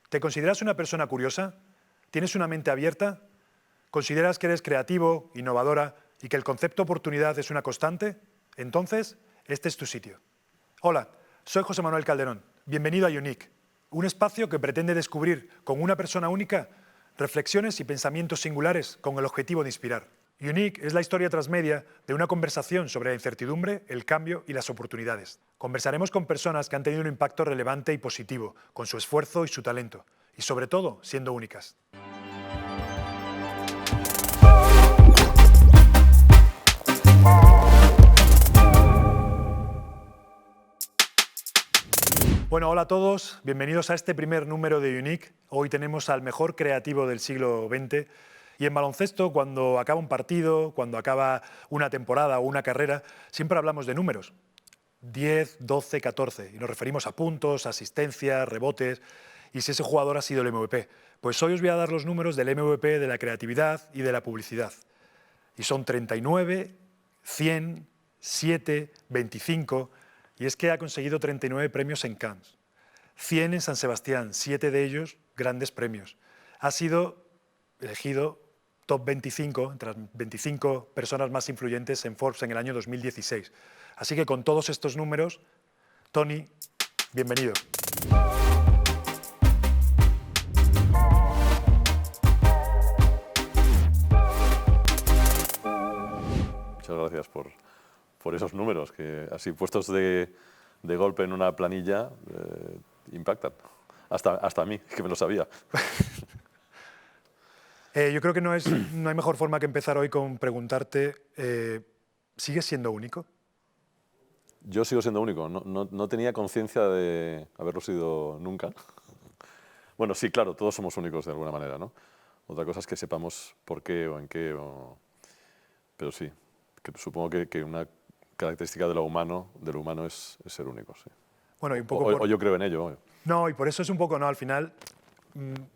¿Te consideras una persona curiosa? ¿Tienes una mente abierta? ¿Consideras que eres creativo, innovadora y que el concepto oportunidad es una constante? Entonces, este es tu sitio. Hola, soy José Manuel Calderón. Bienvenido a Unique, un espacio que pretende descubrir con una persona única reflexiones y pensamientos singulares con el objetivo de inspirar. Unique es la historia transmedia de una conversación sobre la incertidumbre, el cambio y las oportunidades. Conversaremos con personas que han tenido un impacto relevante y positivo, con su esfuerzo y su talento, y sobre todo siendo únicas. Bueno, hola a todos, bienvenidos a este primer número de Unique. Hoy tenemos al mejor creativo del siglo XX. Y en baloncesto, cuando acaba un partido, cuando acaba una temporada o una carrera, siempre hablamos de números. 10, 12, 14. Y nos referimos a puntos, asistencias, rebotes y si ese jugador ha sido el MVP. Pues hoy os voy a dar los números del MVP de la creatividad y de la publicidad. Y son 39, 100, 7, 25. Y es que ha conseguido 39 premios en Cannes. 100 en San Sebastián, 7 de ellos grandes premios. Ha sido elegido top 25, entre las 25 personas más influyentes en Forbes en el año 2016. Así que con todos estos números, Tony, bienvenido. Muchas gracias por esos números, que así puestos de golpe en una planilla impactan. Hasta a mí, que me lo sabía. Yo creo que no hay mejor forma que empezar hoy con preguntarte, ¿sigues siendo único? Yo sigo siendo único, no tenía conciencia de haberlo sido nunca. Bueno, sí, claro, todos somos únicos de alguna manera, ¿no? Otra cosa es que sepamos por qué o en qué, pero sí, que supongo que una característica de lo humano es ser único, sí. Bueno, y un poco o yo creo en ello. No, y por eso es un poco, ¿no? Al final,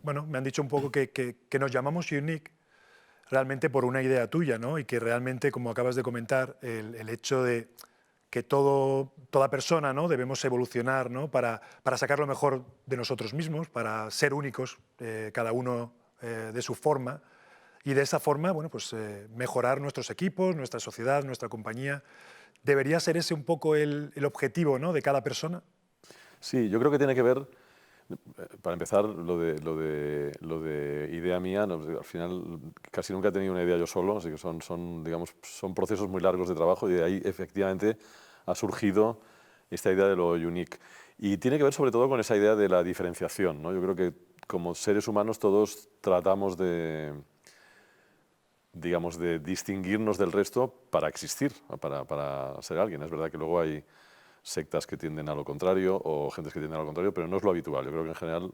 bueno, me han dicho un poco que nos llamamos Unique realmente por una idea tuya, ¿no? Y que realmente, como acabas de comentar, el hecho de que toda persona, ¿no? Debemos evolucionar, ¿no? Para sacar lo mejor de nosotros mismos, para ser únicos, cada uno de su forma, y de esa forma, bueno, pues mejorar nuestros equipos, nuestra sociedad, nuestra compañía. ¿Debería ser ese un poco el objetivo, ¿no? de cada persona? Sí, yo creo que tiene que ver, para empezar, lo de idea mía, no, al final casi nunca he tenido una idea yo solo, así que son procesos muy largos de trabajo y de ahí efectivamente ha surgido esta idea de lo unique. Y tiene que ver sobre todo con esa idea de la diferenciación, ¿no? Yo creo que como seres humanos todos tratamos de distinguirnos del resto para existir, para ser alguien. Es verdad que luego hay sectas que tienden a lo contrario o gentes que tienden a lo contrario, pero no es lo habitual. Yo creo que en general,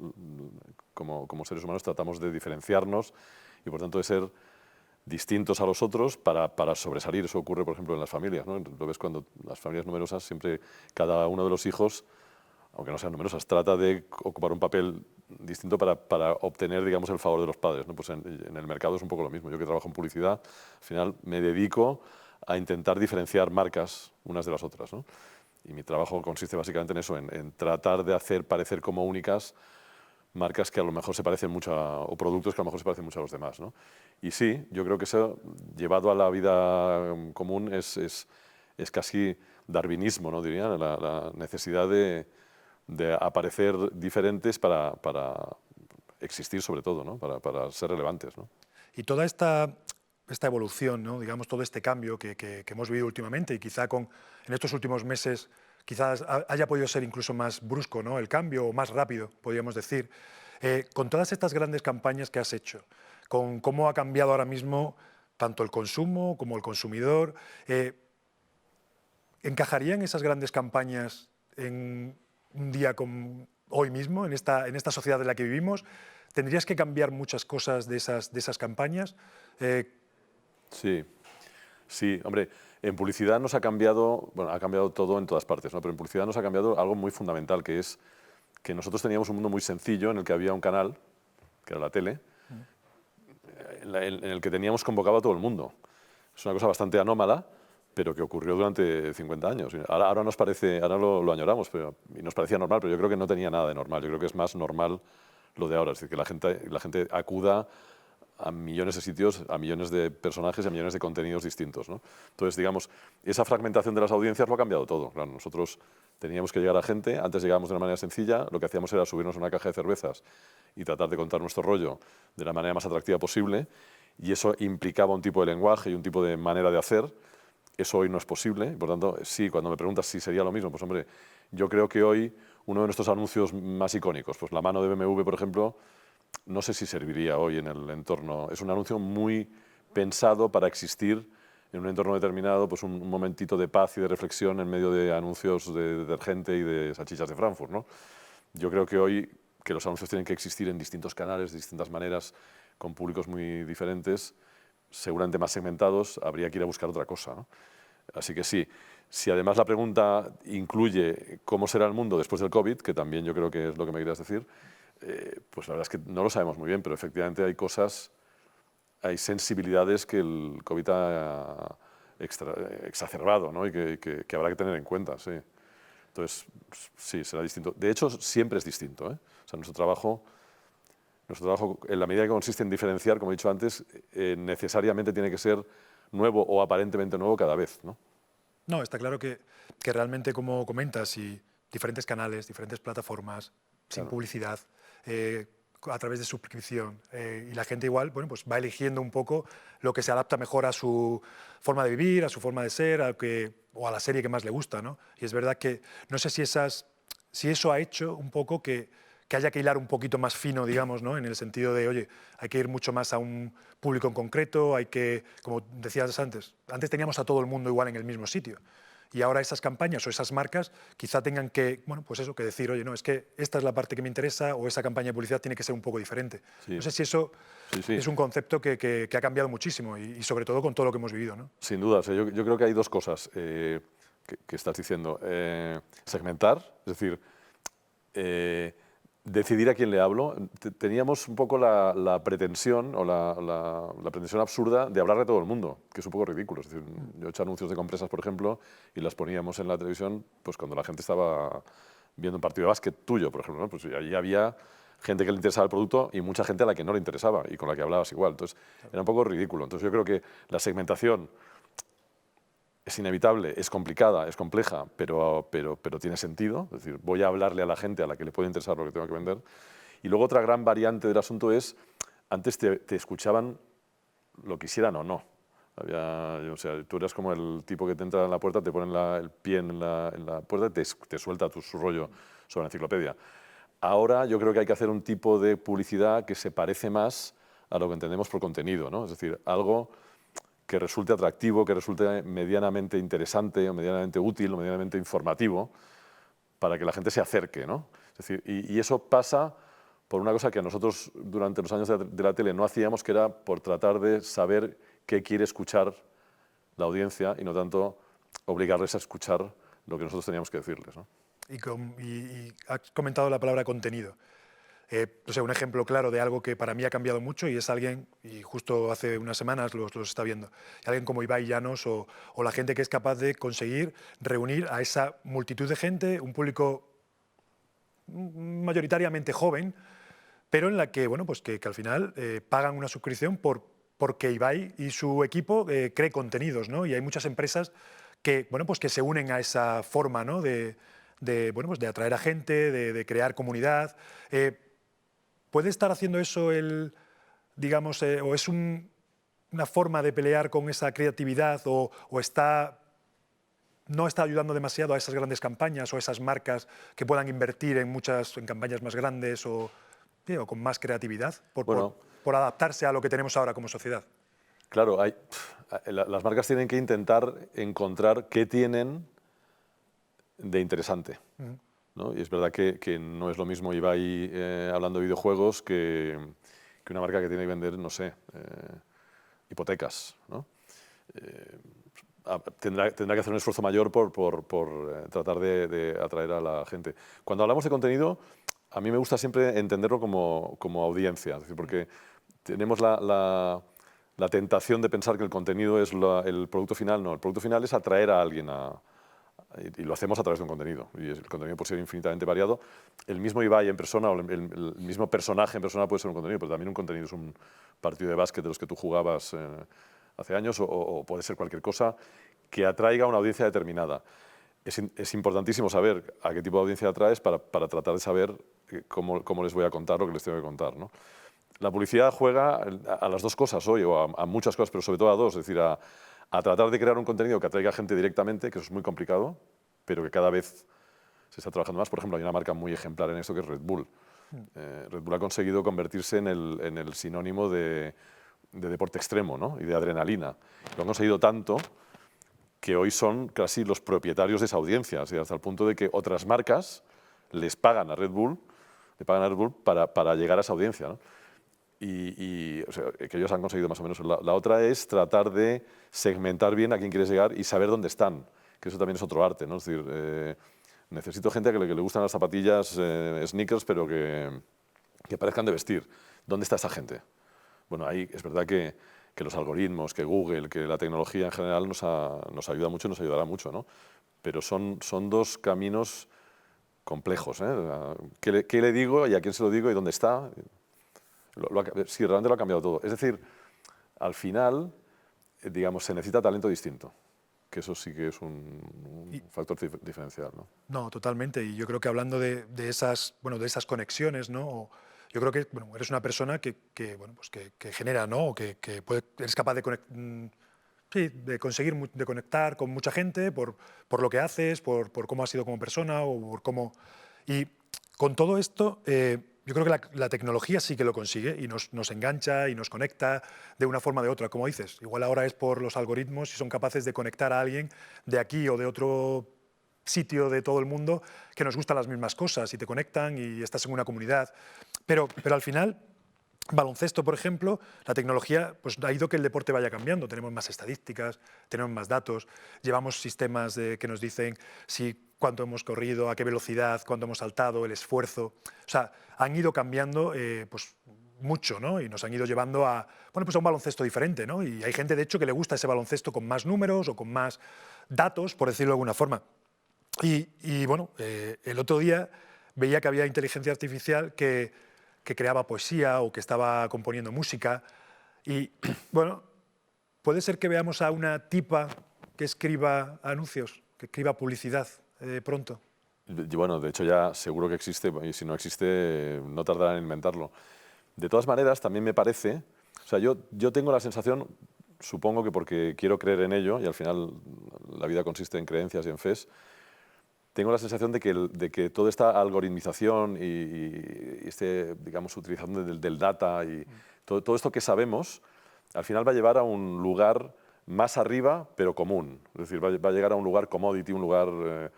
como seres humanos, tratamos de diferenciarnos y por tanto de ser distintos a los otros para sobresalir. Eso ocurre, por ejemplo, en las familias, ¿no? Lo ves cuando las familias numerosas, siempre cada uno de los hijos, aunque no sean numerosas, trata de ocupar un papel distinto para obtener, digamos, el favor de los padres, ¿no? Pues en el mercado es un poco lo mismo. Yo que trabajo en publicidad, al final me dedico a intentar diferenciar marcas unas de las otras, ¿no? Y mi trabajo consiste básicamente en eso, en tratar de hacer parecer como únicas marcas que a lo mejor se parecen mucho o productos que a lo mejor se parecen mucho a los demás, ¿no? Y sí, yo creo que eso, llevado a la vida común, es casi darwinismo, ¿no? Diría, la necesidad de aparecer diferentes para existir sobre todo, ¿no? Para ser relevantes, ¿no? Y toda esta evolución, ¿no? Digamos, todo este cambio que hemos vivido últimamente y quizá en estos últimos meses quizás haya podido ser incluso más brusco, ¿no? El cambio, o más rápido, podríamos decir. Con todas estas grandes campañas que has hecho, con cómo ha cambiado ahora mismo tanto el consumo como el consumidor, ¿encajarían esas grandes campañas en un día como hoy mismo, en esta sociedad en la que vivimos? ¿Tendrías que cambiar muchas cosas de esas campañas? Sí, hombre, en publicidad nos ha cambiado, bueno, ha cambiado todo en todas partes, ¿no? Pero en publicidad nos ha cambiado algo muy fundamental, que es que nosotros teníamos un mundo muy sencillo en el que había un canal, que era la tele, en el que teníamos convocado a todo el mundo. Es una cosa bastante anómala, pero que ocurrió durante 50 años. Ahora nos parece, ahora lo añoramos, y nos parecía normal, pero yo creo que no tenía nada de normal. Yo creo que es más normal lo de ahora, es decir, que la gente acuda a millones de sitios, a millones de personajes y a millones de contenidos distintos, ¿no? Entonces, digamos, esa fragmentación de las audiencias lo ha cambiado todo. Claro, nosotros teníamos que llegar a gente, antes llegábamos de una manera sencilla, lo que hacíamos era subirnos a una caja de cervezas y tratar de contar nuestro rollo de la manera más atractiva posible, y eso implicaba un tipo de lenguaje y un tipo de manera de hacer. Eso hoy no es posible, y por tanto, sí, cuando me preguntas si sería lo mismo, pues hombre, yo creo que hoy uno de nuestros anuncios más icónicos, pues la mano de BMW, por ejemplo, no sé si serviría hoy en el entorno. Es un anuncio muy pensado para existir en un entorno determinado, pues un momentito de paz y de reflexión en medio de anuncios de detergente y de salchichas de Frankfurt, ¿no? Yo creo que hoy que los anuncios tienen que existir en distintos canales, de distintas maneras, con públicos muy diferentes, seguramente más segmentados, habría que ir a buscar otra cosa, ¿no? Así que sí, si además la pregunta incluye cómo será el mundo después del COVID, que también yo creo que es lo que me querías decir, pues la verdad es que no lo sabemos muy bien, pero efectivamente hay cosas, hay sensibilidades que el COVID ha exacerbado, ¿no? Y que habrá que tener en cuenta, sí. Entonces, sí, será distinto. De hecho, siempre es distinto, ¿eh? O sea, nuestro trabajo, en la medida que consiste en diferenciar, como he dicho antes, necesariamente tiene que ser nuevo o aparentemente nuevo cada vez, ¿no? No, está claro que realmente, como comentas, y diferentes canales, diferentes plataformas, sin Claro. publicidad, a través de suscripción, y la gente igual, bueno, pues va eligiendo un poco lo que se adapta mejor a su forma de vivir, a su forma de ser, o a la serie que más le gusta, ¿no? Y es verdad que no sé si eso ha hecho un poco que haya que hilar un poquito más fino, digamos, ¿no? En el sentido de, oye, hay que ir mucho más a un público en concreto, hay que, como decías antes teníamos a todo el mundo igual en el mismo sitio. Y ahora esas campañas o esas marcas quizá tengan que, bueno, pues eso, que decir, oye, no, es que esta es la parte que me interesa, o esa campaña de publicidad tiene que ser un poco diferente. Sí, No sé si eso sí, sí. es un concepto que ha cambiado muchísimo, y sobre todo con todo lo que hemos vivido, ¿no? Sin duda, o sea, yo creo que hay dos cosas que estás diciendo. Segmentar, es decir, decidir a quién le hablo. Teníamos un poco la pretensión o la pretensión absurda de hablarle a todo el mundo, que es un poco ridículo. Es decir, yo he hecho anuncios de compresas, por ejemplo, y las poníamos en la televisión pues cuando la gente estaba viendo un partido de básquet tuyo, por ejemplo, ¿no? Pues allí había gente que le interesaba el producto y mucha gente a la que no le interesaba y con la que hablabas igual. Entonces, era un poco ridículo. Entonces, yo creo que la segmentación es inevitable, es complicada, es compleja, pero tiene sentido. Es decir, voy a hablarle a la gente a la que le puede interesar lo que tengo que vender. Y luego otra gran variante del asunto es, antes te escuchaban lo quisieran o no. O sea, tú eras como el tipo que te entra en la puerta, te ponen el pie en la puerta y te suelta su rollo sobre la enciclopedia. Ahora yo creo que hay que hacer un tipo de publicidad que se parece más a lo que entendemos por contenido, ¿no? Es decir, algo que resulte atractivo, que resulte medianamente interesante o medianamente útil o medianamente informativo para que la gente se acerque, ¿no? Es decir, y eso pasa por una cosa que a nosotros durante los años de la tele no hacíamos, que era por tratar de saber qué quiere escuchar la audiencia y no tanto obligarles a escuchar lo que nosotros teníamos que decirles, ¿no? Y has comentado la palabra contenido. No sé, un ejemplo claro de algo que para mí ha cambiado mucho, y es alguien, y justo hace unas semanas los está viendo, alguien como Ibai Llanos, o la gente que es capaz de conseguir reunir a esa multitud de gente, un público mayoritariamente joven, pero en la que, bueno, pues que al final pagan una suscripción porque Ibai y su equipo cree contenidos, ¿no? Y hay muchas empresas que, bueno, pues que se unen a esa forma, ¿no? Bueno, pues de atraer a gente, de crear comunidad. ¿Puede estar haciendo eso digamos, o es una forma de pelear con esa creatividad, o no está ayudando demasiado a esas grandes campañas o a esas marcas que puedan invertir en campañas más grandes, sí, o con más creatividad Bueno, por adaptarse a lo que tenemos ahora como sociedad? claro, las marcas tienen que intentar encontrar qué tienen de interesante, ¿no? Y es verdad que no es lo mismo Ibai hablando de videojuegos que una marca que tiene que vender, no sé, hipotecas, ¿no? Tendrá que hacer un esfuerzo mayor por tratar de atraer a la gente. Cuando hablamos de contenido, a mí me gusta siempre entenderlo como audiencia, es decir, porque tenemos la tentación de pensar que el contenido es el producto final. No, el producto final es atraer a alguien Y lo hacemos a través de un contenido. Y el contenido puede ser infinitamente variado. El mismo Ibai en persona o el mismo personaje en persona puede ser un contenido, pero también un contenido es un partido de básquet de los que tú jugabas hace años o puede ser cualquier cosa que atraiga a una audiencia determinada. Es importantísimo saber a qué tipo de audiencia atraes para tratar de saber cómo les voy a contar lo que les tengo que contar, ¿no? La publicidad juega a las dos cosas hoy, o a muchas cosas, pero sobre todo a dos, es decir, a tratar de crear un contenido que atraiga gente directamente, que eso es muy complicado, pero que cada vez se está trabajando más. Por ejemplo, hay una marca muy ejemplar en esto que es Red Bull. Red Bull ha conseguido convertirse en el sinónimo de deporte extremo, ¿no? Y de adrenalina. Lo han conseguido tanto que hoy son casi los propietarios de esa audiencia, hasta el punto de que otras marcas les pagan a Red Bull, para llegar a esa audiencia, ¿no? O sea, que ellos han conseguido más o menos. La otra es tratar de segmentar bien a quién quieres llegar y saber dónde están, que eso también es otro arte, ¿no? Es decir, necesito gente que le gustan las zapatillas sneakers, pero que parezcan de vestir. ¿Dónde está esa gente? Bueno, ahí es verdad que los algoritmos, que Google, que la tecnología en general nos ayuda mucho y nos ayudará mucho, ¿no? Pero son dos caminos complejos, ¿eh? ¿Qué le digo y a quién se lo digo y dónde está? Sí, realmente lo ha cambiado todo. Es decir, al final, digamos, se necesita talento distinto, que eso sí que es un factor diferencial, ¿no? No, totalmente. Y yo creo que hablando de esas, bueno, de esas conexiones, ¿no? Yo creo que bueno, eres una persona bueno, pues que genera, ¿no? O que eres capaz de, sí, de conseguir de conectar con mucha gente por lo que haces, por cómo has sido como persona o por cómo... Y con todo esto, yo creo que la tecnología sí que lo consigue y nos engancha y nos conecta de una forma o de otra, como dices. Igual ahora es por los algoritmos y son capaces de conectar a alguien de aquí o de otro sitio de todo el mundo que nos gustan las mismas cosas y te conectan y estás en una comunidad. Pero al final, baloncesto, por ejemplo, la tecnología pues, ha ido que el deporte vaya cambiando. Tenemos más estadísticas, tenemos más datos, llevamos sistemas que nos dicen cuánto hemos corrido, a qué velocidad, cuánto hemos saltado, el esfuerzo. O sea, han ido cambiando pues, mucho, ¿no? Y nos han ido llevando a, bueno, pues a un baloncesto diferente, ¿no? Y hay gente, de hecho, que le gusta ese baloncesto con más números o con más datos, por decirlo de alguna forma. Y bueno, el otro día veía que había inteligencia artificial que creaba poesía o que estaba componiendo música. Y bueno, puede ser que veamos a una tipa que escriba anuncios, que escriba publicidad pronto. Y bueno, de hecho ya seguro que existe, y si no existe, no tardarán en inventarlo. De todas maneras, también me parece, o sea, yo tengo la sensación, supongo que porque quiero creer en ello, y al final la vida consiste en creencias y en fes, tengo la sensación de que toda esta algoritmización y digamos, utilización del data y todo esto que sabemos, al final va a llevar a un lugar más arriba, pero común. Es decir, va a llegar a un lugar commodity, un lugar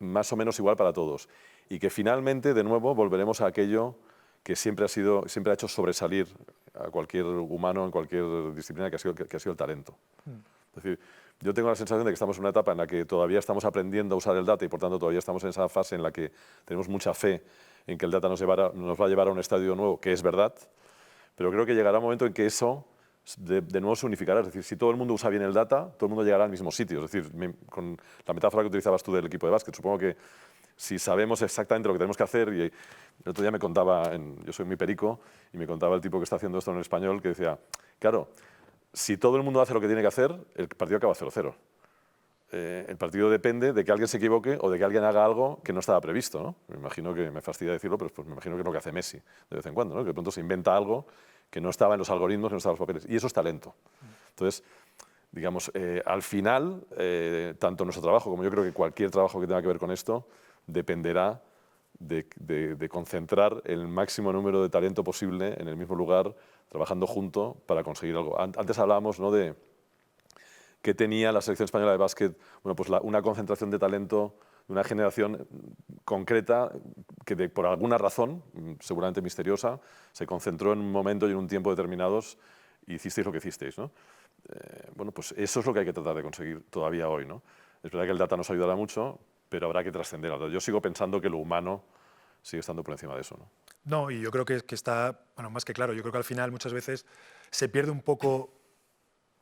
más o menos igual para todos. Y que finalmente, de nuevo, volveremos a aquello que siempre ha hecho sobresalir a cualquier humano en cualquier disciplina, que ha sido el talento. Es decir, yo tengo la sensación de que estamos en una etapa en la que todavía estamos aprendiendo a usar el data y por tanto todavía estamos en esa fase en la que tenemos mucha fe en que el data nos va a llevar a un estadio nuevo, que es verdad, pero creo que llegará un momento en que eso de nuevo se unificará. Es decir, si todo el mundo usa bien el data, todo el mundo llegará al mismo sitio. Es decir, con la metáfora que utilizabas tú del equipo de básquet, supongo que si sabemos exactamente lo que tenemos que hacer, y el otro día me contaba, yo soy muy perico, y me contaba el tipo que está haciendo esto en el español, que decía, claro, si todo el mundo hace lo que tiene que hacer, el partido acaba 0-0. El partido depende de que alguien se equivoque o de que alguien haga algo que no estaba previsto, ¿no? Me imagino que, me fastidia decirlo, pero pues me imagino que es lo que hace Messi de vez en cuando, ¿no? Que de pronto se inventa algo que no estaba en los algoritmos, que no estaba en los papeles. Y eso es talento. Entonces, digamos, al final, tanto nuestro trabajo como yo creo que cualquier trabajo que tenga que ver con esto, dependerá de concentrar el máximo número de talento posible en el mismo lugar, trabajando junto para conseguir algo. Antes hablábamos, ¿no?, de que tenía la selección española de básquet, bueno, pues una concentración de talento de una generación concreta que por alguna razón, seguramente misteriosa, se concentró en un momento y en un tiempo determinados y hicisteis lo que hicisteis, ¿no? Bueno, pues eso es lo que hay que tratar de conseguir todavía hoy, ¿no? Es verdad que el data nos ayudará mucho, pero habrá que trascender. Yo sigo pensando que lo humano sigue estando por encima de eso, ¿no? No, y yo creo que está, bueno, más que claro, yo creo que al final muchas veces se pierde un poco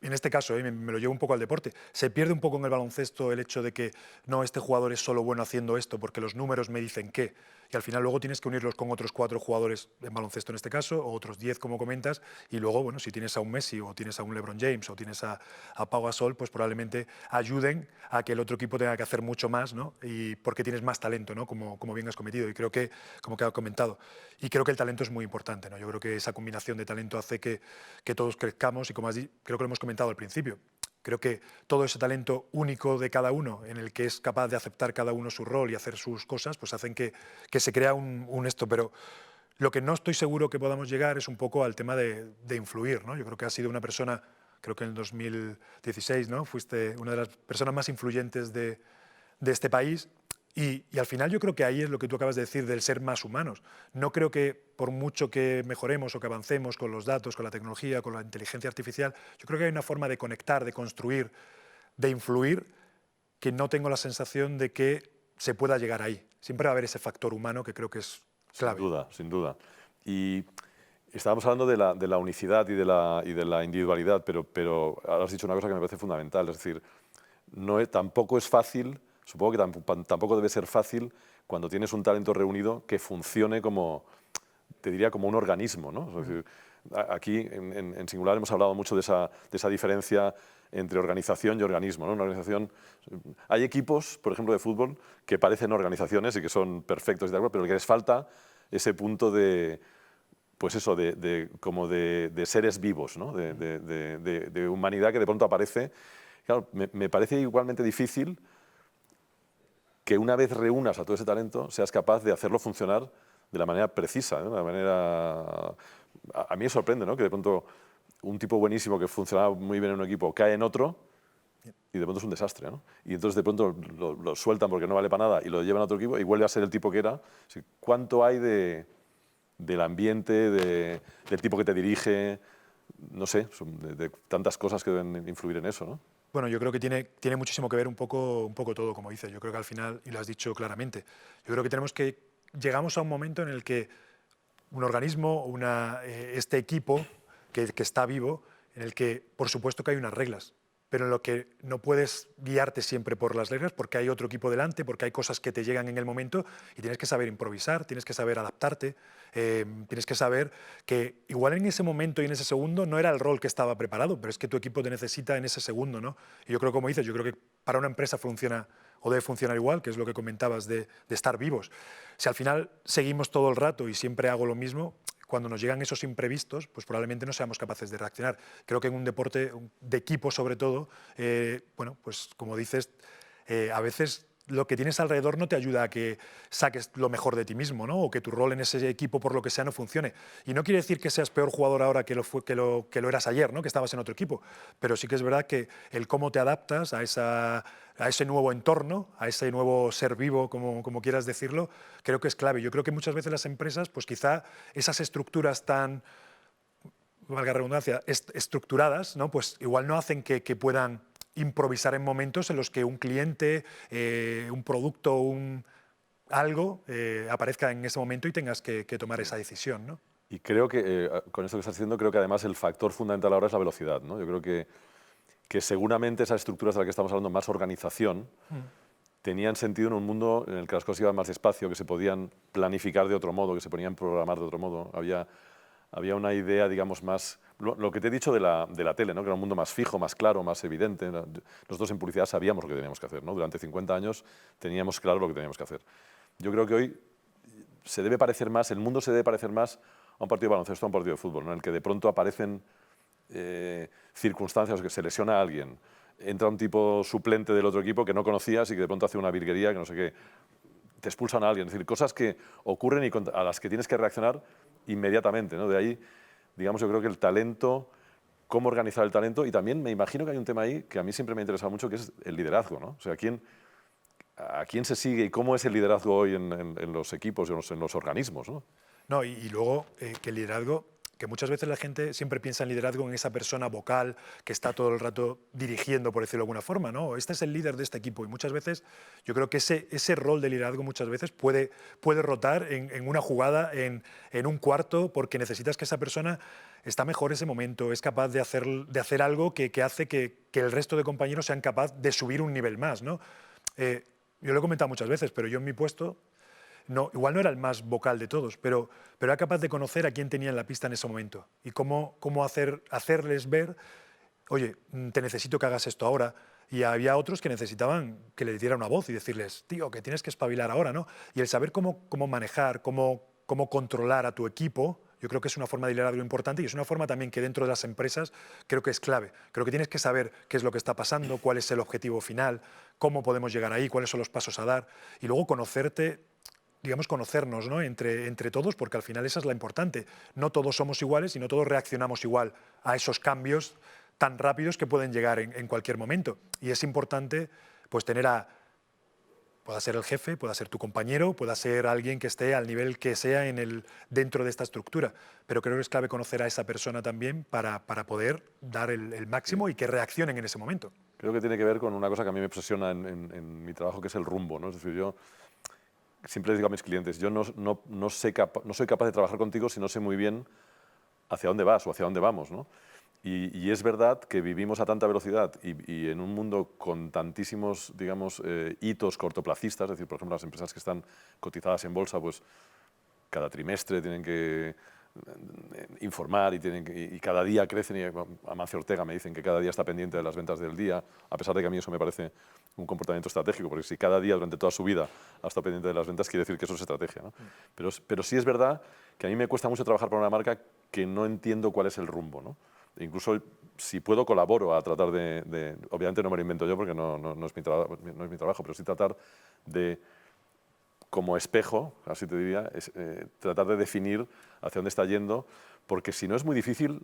en este caso, me lo llevo un poco al deporte, se pierde un poco en el baloncesto el hecho de que no, este jugador es solo bueno haciendo esto porque los números me dicen que, y al final luego tienes que unirlos con otros 4 jugadores en baloncesto en este caso, o otros 10 como comentas, y luego, bueno, si tienes a un Messi o tienes a un LeBron James o tienes a Pau Gasol, pues probablemente ayuden a que el otro equipo tenga que hacer mucho más, ¿no? Y porque tienes más talento, ¿no? Como bien has cometido, y creo que, como que has comentado, y creo que el talento es muy importante, ¿no? Yo creo que esa combinación de talento hace que todos crezcamos y como creo que lo hemos comentado al principio, creo que todo ese talento único de cada uno, en el que es capaz de aceptar cada uno su rol y hacer sus cosas, pues hacen que se crea un esto. Pero lo que no estoy seguro que podamos llegar es un poco al tema de influir, ¿no? Yo creo que has sido una persona, creo que en el 2016, ¿no? Fuiste una de las personas más influyentes de este país. Y al final yo creo que ahí es lo que tú acabas de decir del ser más humanos. No creo que por mucho que mejoremos o que avancemos con los datos, con la tecnología, con la inteligencia artificial, yo creo que hay una forma de conectar, de construir, de influir, que no tengo la sensación de que se pueda llegar ahí. Siempre va a haber ese factor humano que creo que es clave. Sin duda, sin duda. Y estábamos hablando de la unicidad y de la individualidad, pero ahora has dicho una cosa que me parece fundamental, es decir, tampoco es fácil, supongo que tampoco debe ser fácil cuando tienes un talento reunido que funcione como, te diría, como un organismo, ¿no? Es decir, aquí en Singular hemos hablado mucho de esa diferencia entre organización y organismo, ¿no? Una organización, hay equipos, por ejemplo, de fútbol que parecen organizaciones y que son perfectos y tal, pero que les falta ese punto de, pues eso, como de seres vivos, ¿no? de humanidad que de pronto aparece. Claro, me parece igualmente difícil que una vez reúnas a todo ese talento seas capaz de hacerlo funcionar de la manera precisa, ¿no? De la manera... A mí me sorprende, ¿no? Que de pronto un tipo buenísimo que funcionaba muy bien en un equipo cae en otro y de pronto es un desastre, ¿no? Y entonces de pronto lo sueltan porque no vale para nada y lo llevan a otro equipo y vuelve a ser el tipo que era. ¿Cuánto hay del ambiente, del tipo que te dirige? No sé, de tantas cosas que deben influir en eso, ¿no? Bueno, yo creo que tiene muchísimo que ver un poco todo, como dices. Yo creo que al final, y lo has dicho claramente, yo creo que llegamos a un momento en el que un organismo, este equipo que está vivo, en el que por supuesto que hay unas reglas, pero en lo que no puedes guiarte siempre por las reglas porque hay otro equipo delante, porque hay cosas que te llegan en el momento y tienes que saber improvisar, tienes que saber adaptarte, tienes que saber que igual en ese momento y en ese segundo no era el rol que estaba preparado, pero es que tu equipo te necesita en ese segundo, ¿no? Y yo creo, como dices, yo creo que para una empresa funciona o debe funcionar igual, que es lo que comentabas de estar vivos. Si al final seguimos todo el rato y siempre hago lo mismo, cuando nos llegan esos imprevistos, pues probablemente no seamos capaces de reaccionar. Creo que en un deporte de equipo, sobre todo, bueno, pues como dices, a veces lo que tienes alrededor no te ayuda a que saques lo mejor de ti mismo, ¿no? O que tu rol en ese equipo, por lo que sea, no funcione. Y no quiere decir que seas peor jugador ahora que lo eras ayer, ¿no? Que estabas en otro equipo. Pero sí que es verdad que el cómo te adaptas a ese nuevo entorno, a ese nuevo ser vivo, como quieras decirlo, creo que es clave. Yo creo que muchas veces las empresas, pues quizá esas estructuras tan, valga la redundancia, estructuradas, ¿no? Pues igual no hacen que puedan improvisar en momentos en los que un cliente, un producto, algo aparezca en ese momento y tengas que tomar esa decisión, ¿no? Y creo que, con esto que estás diciendo, creo que además el factor fundamental ahora es la velocidad, ¿no? Yo creo que seguramente esas estructuras de las que estamos hablando, más organización, tenían sentido en un mundo en el que las cosas iban más despacio, que se podían planificar de otro modo, que se podían programar de otro modo. Había una idea, digamos, más... Lo que te he dicho de la tele, ¿no? Que era un mundo más fijo, más claro, más evidente. Nosotros en publicidad sabíamos lo que teníamos que hacer, ¿no? Durante 50 años teníamos claro lo que teníamos que hacer. Yo creo que hoy se debe parecer más, el mundo se debe parecer más a un partido de baloncesto, a un partido de fútbol, ¿no? En el que de pronto aparecen circunstancias, que se lesiona a alguien, entra un tipo suplente del otro equipo que no conocías y que de pronto hace una virguería, que no sé qué, te expulsan a alguien. Es decir, cosas que ocurren y a las que tienes que reaccionar inmediatamente, ¿no? De ahí, digamos, yo creo que el talento, cómo organizar el talento, y también me imagino que hay un tema ahí que a mí siempre me ha interesado mucho, que es el liderazgo, ¿no? O sea, ¿a quién se sigue y cómo es el liderazgo hoy en los equipos y en los organismos, ¿no? No, y luego que el liderazgo que muchas veces la gente siempre piensa en liderazgo en esa persona vocal que está todo el rato dirigiendo, por decirlo de alguna forma, ¿no? Este es el líder de este equipo y muchas veces yo creo que ese rol de liderazgo muchas veces puede rotar en una jugada, en un cuarto, porque necesitas que esa persona está mejor ese momento, es capaz de hacer algo que hace que el resto de compañeros sean capaces de subir un nivel más, ¿no? Yo lo he comentado muchas veces, pero yo en mi puesto no, igual no era el más vocal de todos, pero era capaz de conocer a quién tenía en la pista en ese momento y cómo hacerles ver, oye, te necesito que hagas esto ahora. Y había otros que necesitaban que le diera una voz y decirles, tío, que tienes que espabilar ahora, ¿no? Y el saber cómo manejar, cómo controlar a tu equipo, yo creo que es una forma de liderazgo importante y es una forma también que dentro de las empresas creo que es clave. Creo que tienes que saber qué es lo que está pasando, cuál es el objetivo final, cómo podemos llegar ahí, cuáles son los pasos a dar y luego conocerte, digamos, conocernos, ¿no? entre todos, porque al final esa es la importante. No todos somos iguales y no todos reaccionamos igual a esos cambios tan rápidos que pueden llegar en cualquier momento. Y es importante pues tener pueda ser el jefe, pueda ser tu compañero, pueda ser alguien que esté al nivel que sea dentro de esta estructura. Pero creo que es clave conocer a esa persona también para poder dar el máximo y que reaccionen en ese momento. Creo que tiene que ver con una cosa que a mí me obsesiona en mi trabajo, que es el rumbo, ¿no? Es decir, yo siempre les digo a mis clientes, yo no soy capaz de trabajar contigo si no sé muy bien hacia dónde vas o hacia dónde vamos, ¿no? Y es verdad que vivimos a tanta velocidad y en un mundo con tantísimos, digamos, hitos cortoplacistas, es decir, por ejemplo, las empresas que están cotizadas en bolsa, pues cada trimestre tienen que informar y cada día crecen. Y Amancio Ortega me dicen que cada día está pendiente de las ventas del día, a pesar de que a mí eso me parece un comportamiento estratégico, porque si cada día durante toda su vida ha estado pendiente de las ventas, quiere decir que eso es estrategia, ¿no? Pero sí es verdad que a mí me cuesta mucho trabajar para una marca que no entiendo cuál es el rumbo, ¿no? E incluso si puedo colaboro a tratar obviamente no me lo invento yo porque no es mi trabajo, pero sí tratar de, como espejo, así te diría, tratar de definir hacia dónde está yendo, porque si no es muy difícil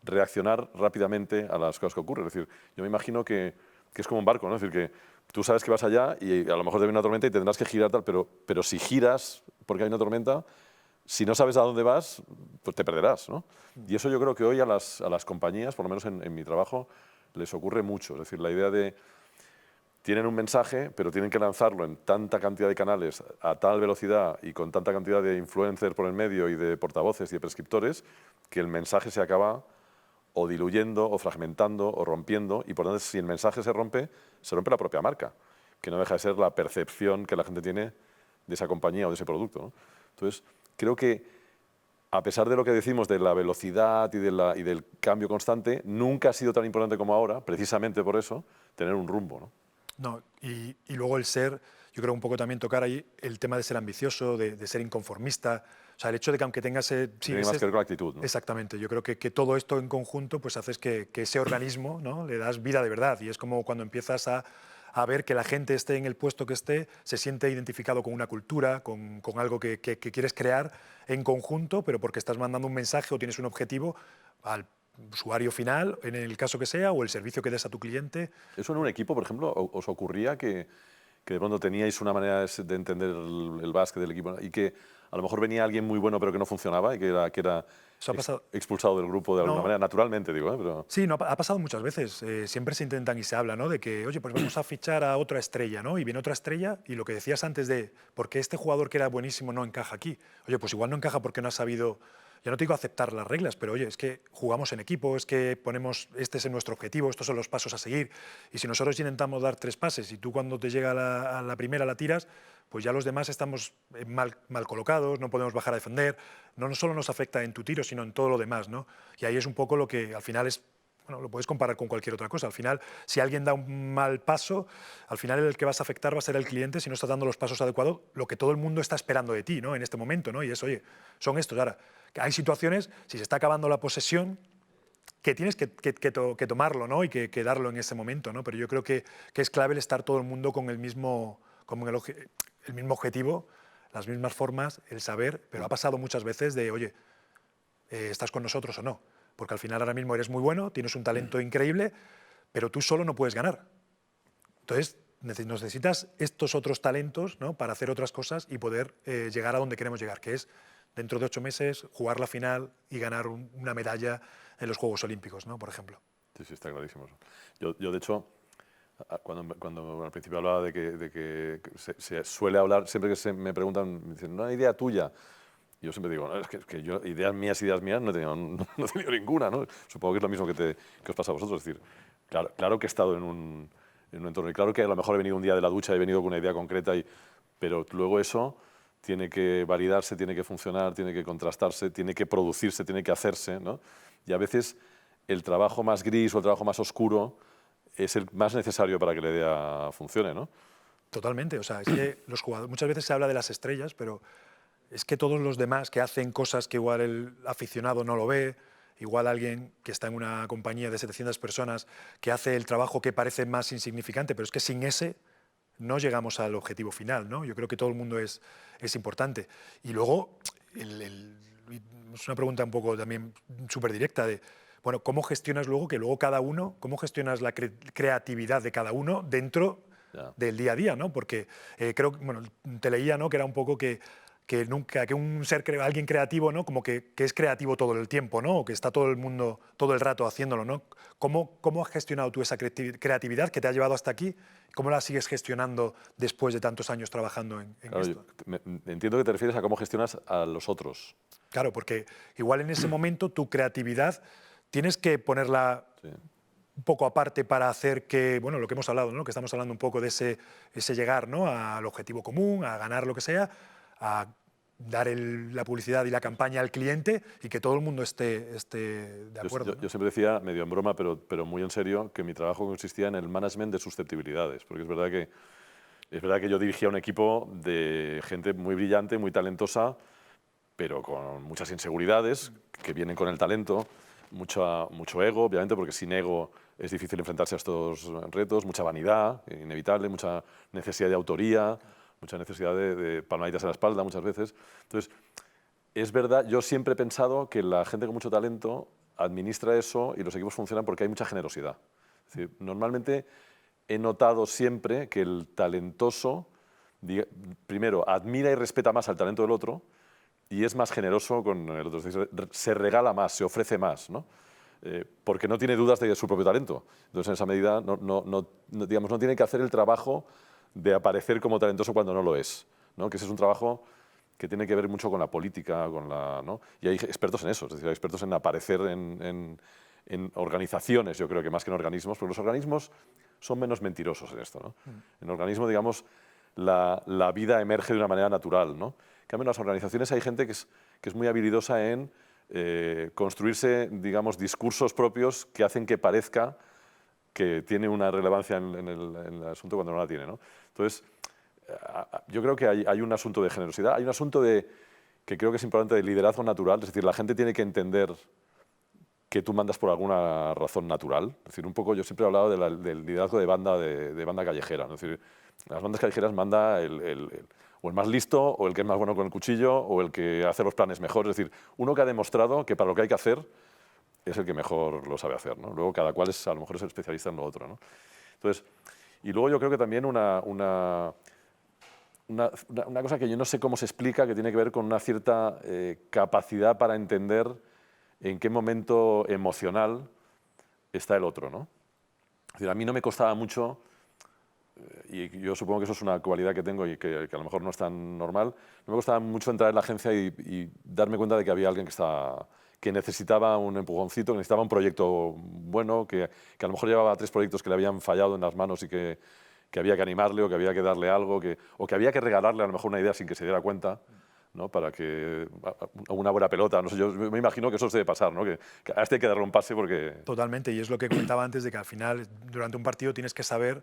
reaccionar rápidamente a las cosas que ocurren. Es decir, yo me imagino que es como un barco, ¿no? Es decir, que tú sabes que vas allá y a lo mejor te viene una tormenta y tendrás que girar tal, pero si giras porque hay una tormenta, si no sabes a dónde vas, pues te perderás, ¿no? Y eso yo creo que hoy a las compañías, por lo menos en mi trabajo, les ocurre mucho. Es decir, la idea de tienen un mensaje, pero tienen que lanzarlo en tanta cantidad de canales, a tal velocidad y con tanta cantidad de influencers por el medio y de portavoces y de prescriptores, que el mensaje se acaba o diluyendo, o fragmentando, o rompiendo, y por lo tanto, si el mensaje se rompe la propia marca, que no deja de ser la percepción que la gente tiene de esa compañía o de ese producto, ¿no? Entonces, creo que a pesar de lo que decimos de la velocidad y del cambio constante, nunca ha sido tan importante como ahora, precisamente por eso, tener un rumbo, ¿no? No, y luego el ser, yo creo un poco también tocar ahí el tema de ser ambicioso, de ser inconformista. O sea, el hecho de que aunque tengas... sí, Tiene más que ver con la actitud, ¿no? Exactamente, yo creo que todo esto en conjunto pues haces que ese organismo, ¿no? Le das vida de verdad y es como cuando empiezas a ver que la gente esté en el puesto que esté, se siente identificado con una cultura, con algo que quieres crear en conjunto, pero porque estás mandando un mensaje o tienes un objetivo al usuario final, en el caso que sea, o el servicio que des a tu cliente. ¿Eso en un equipo, por ejemplo, os ocurría que de pronto teníais una manera de entender el básquet del equipo y que a lo mejor venía alguien muy bueno pero que no funcionaba y que era Eso ha pasado. Expulsado del grupo de alguna No, manera, naturalmente, digo, ¿eh? Pero... Sí, no, ha pasado muchas veces. Siempre se intentan y se habla, ¿no? De que, oye, pues vamos a fichar a otra estrella, ¿no? Y viene otra estrella y lo que decías antes de, ¿por qué este jugador que era buenísimo no encaja aquí? Oye, pues igual no encaja porque no ha sabido, ya no te digo aceptar las reglas, pero oye, es que jugamos en equipo, es que ponemos, este es nuestro objetivo, estos son los pasos a seguir. Y si nosotros intentamos dar 3 pases y tú cuando te llega a la primera la tiras, pues ya los demás estamos mal colocados, no podemos bajar a defender. No solo nos afecta en tu tiro, sino en todo lo demás, ¿no? Y ahí es un poco lo que al final es, bueno, lo puedes comparar con cualquier otra cosa. Al final, si alguien da un mal paso, al final el que vas a afectar va a ser el cliente si no estás dando los pasos adecuados, lo que todo el mundo está esperando de ti, ¿no? En este momento, ¿no? Y es, oye, son estos. Ahora, hay situaciones, si se está acabando la posesión, que tienes que tomarlo, ¿no? Y que darlo en ese momento, ¿no? Pero yo creo que es clave el estar todo el mundo con el mismo objetivo, las mismas formas, el saber, pero ha pasado muchas veces de, oye, ¿estás con nosotros o no? Porque al final ahora mismo eres muy bueno, tienes un talento increíble, pero tú solo no puedes ganar. Entonces, necesitas estos otros talentos, ¿no?, para hacer otras cosas y poder llegar a donde queremos llegar, que es dentro de 8 meses jugar la final y ganar una medalla en los Juegos Olímpicos, ¿no?, por ejemplo. Sí, sí, está clarísimo eso. Yo de hecho, cuando al principio hablaba de que se suele hablar, siempre que me preguntan, me dicen, ¿una idea tuya? Yo siempre digo, no, es que yo ideas mías no he tenido, no he tenido ninguna, ¿no? Supongo que es lo mismo que os pasa a vosotros. Es decir, claro que he estado en un entorno, y claro que a lo mejor he venido un día de la ducha, he venido con una idea concreta, pero luego eso tiene que validarse, tiene que funcionar, tiene que contrastarse, tiene que producirse, tiene que hacerse, ¿no? Y a veces el trabajo más gris o el trabajo más oscuro es el más necesario para que la idea funcione, ¿no? Totalmente, o sea, es que los jugadores, muchas veces se habla de las estrellas, pero es que todos los demás que hacen cosas que igual el aficionado no lo ve, igual alguien que está en una compañía de 700 personas que hace el trabajo que parece más insignificante, pero es que sin ese no llegamos al objetivo final, ¿no? Yo creo que todo el mundo es importante. Y luego, es una pregunta un poco también súper directa de, bueno, ¿cómo gestionas luego que luego cada uno, cómo gestionas la creatividad de cada uno dentro del día a día, ¿no? Porque creo, bueno, te leía, ¿no?, que era un poco que nunca, que un ser, alguien creativo, ¿no?, como que es creativo todo el tiempo, ¿no?, o que está todo el mundo, todo el rato haciéndolo, ¿no? ¿Cómo has gestionado tú esa creatividad que te ha llevado hasta aquí? ¿Cómo la sigues gestionando después de tantos años trabajando en Claro, esto? entiendo que te refieres a cómo gestionas a los otros. Claro, porque igual en ese momento tu creatividad tienes que ponerla un poco aparte para hacer que, bueno, lo que hemos hablado, ¿no?, que estamos hablando un poco de ese llegar, ¿no?, al objetivo común, a ganar lo que sea, a dar la publicidad y la campaña al cliente y que todo el mundo esté de acuerdo, ¿no? Yo siempre decía, medio en broma, pero muy en serio, que mi trabajo consistía en el management de susceptibilidades, porque es verdad que yo dirigía un equipo de gente muy brillante, muy talentosa, pero con muchas inseguridades que vienen con el talento, mucho ego, obviamente, porque sin ego es difícil enfrentarse a estos retos, mucha vanidad, inevitable, mucha necesidad de autoría, mucha necesidad de palmaditas en la espalda muchas veces. Entonces, es verdad, yo siempre he pensado que la gente con mucho talento administra eso y los equipos funcionan porque hay mucha generosidad. Es decir, normalmente he notado siempre que el talentoso, primero, admira y respeta más al talento del otro y es más generoso con el otro. Es decir, se regala más, se ofrece más, ¿no? Porque no tiene dudas de su propio talento. Entonces, en esa medida, digamos, no tiene que hacer el trabajo de aparecer como talentoso cuando no lo es, ¿no? Que ese es un trabajo que tiene que ver mucho con la política, ¿no? Y hay expertos en eso, es decir, hay expertos en aparecer en organizaciones, yo creo que más que en organismos, porque los organismos son menos mentirosos en esto, ¿no? En organismos, digamos, la vida emerge de una manera natural, ¿no? En cambio, en las organizaciones hay gente que es muy habilidosa en construirse, digamos, discursos propios que hacen que parezca que tiene una relevancia en el asunto cuando no la tiene, ¿no? Entonces, yo creo que hay un asunto de generosidad, hay un asunto que creo que es importante, de liderazgo natural, es decir, la gente tiene que entender que tú mandas por alguna razón natural. Es decir, un poco, yo siempre he hablado del liderazgo de banda callejera, ¿no? Es decir, en las bandas callejeras manda o el más listo, o el que es más bueno con el cuchillo, o el que hace los planes mejor. Es decir, uno que ha demostrado que para lo que hay que hacer es el que mejor lo sabe hacer, ¿no? Luego cada cual a lo mejor es el especialista en lo otro, ¿no? Entonces, y luego yo creo que también una cosa que yo no sé cómo se explica, que tiene que ver con una cierta capacidad para entender en qué momento emocional está el otro, ¿no? Es decir, a mí no me costaba mucho, y yo supongo que eso es una cualidad que tengo y que a lo mejor no es tan normal, no me costaba mucho entrar en la agencia y darme cuenta de que había alguien que necesitaba un empujoncito, que necesitaba un proyecto bueno, que a lo mejor llevaba 3 proyectos que le habían fallado en las manos y que había que animarle, o que había que darle algo, o que había que regalarle a lo mejor una idea sin que se diera cuenta, ¿no? Para que una buena pelota, no sé, yo me imagino que eso se debe pasar, ¿no? Que a este hay que darle un pase porque... Totalmente, y es lo que comentaba antes, de que al final, durante un partido, tienes que saber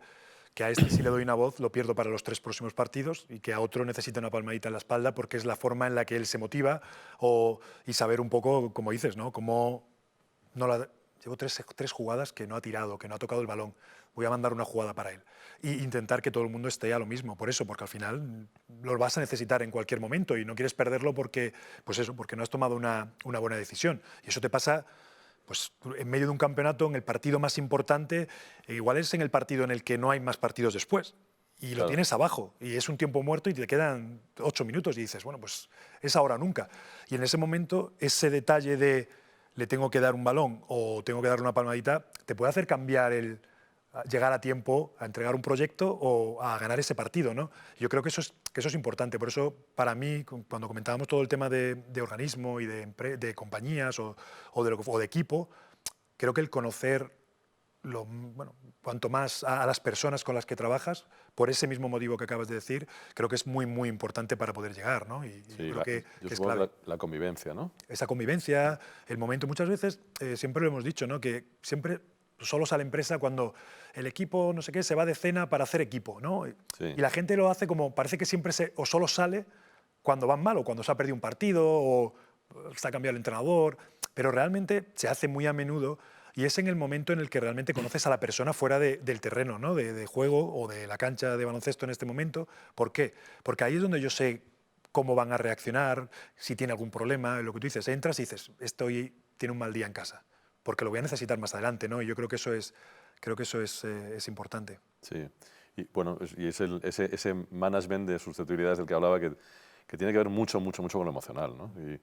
que a este, si le doy una voz, lo pierdo para los 3 próximos partidos, y que a otro necesita una palmadita en la espalda porque es la forma en la que él se motiva, y saber un poco, como dices, ¿no?, cómo no la... Llevo 3 jugadas que no ha tirado, que no ha tocado el balón. Voy a mandar una jugada para él. E intentar que todo el mundo esté a lo mismo. Por eso, porque al final lo vas a necesitar en cualquier momento y no quieres perderlo porque, pues eso, porque no has tomado una buena decisión. Y eso te pasa, pues, en medio de un campeonato, en el partido más importante, igual es en el partido en el que no hay más partidos después. y lo Claro. tienes abajo y es un tiempo muerto y te quedan 8 minutos y dices, bueno, pues es ahora o nunca. Y en ese momento, ese detalle de le tengo que dar un balón o tengo que darle una palmadita, te puede hacer cambiar llegar a tiempo a entregar un proyecto o a ganar ese partido, ¿no? Yo creo que eso es importante. Por eso, para mí, cuando comentábamos todo el tema de organismo y de compañías o de equipo, creo que el conocer bueno, cuanto más a las personas con las que trabajas, por ese mismo motivo que acabas de decir, creo que es muy, muy importante para poder llegar, ¿no? Y Sí, creo yo que es supongo clave. que la convivencia, ¿no? Esa convivencia, el momento, muchas veces, siempre lo hemos dicho, ¿no? Que siempre solo sale empresa cuando el equipo, no sé qué, se va de cena para hacer equipo, ¿no? Sí. Y la gente lo hace como, parece que siempre o solo sale cuando van mal o cuando se ha perdido un partido o se ha cambiado el entrenador, pero realmente se hace muy a menudo y es en el momento en el que realmente conoces a la persona fuera del terreno, ¿no? De juego o de la cancha de baloncesto en este momento. ¿Por qué? Porque ahí es donde yo sé cómo van a reaccionar, si tiene algún problema, lo que tú dices, entras y dices, tiene un mal día en casa, porque lo voy a necesitar más adelante, ¿no? Y yo creo que eso es importante. Sí. Y bueno, y es ese management de susceptibilidades del que hablaba que tiene que ver mucho, mucho, mucho con lo emocional, ¿no? Y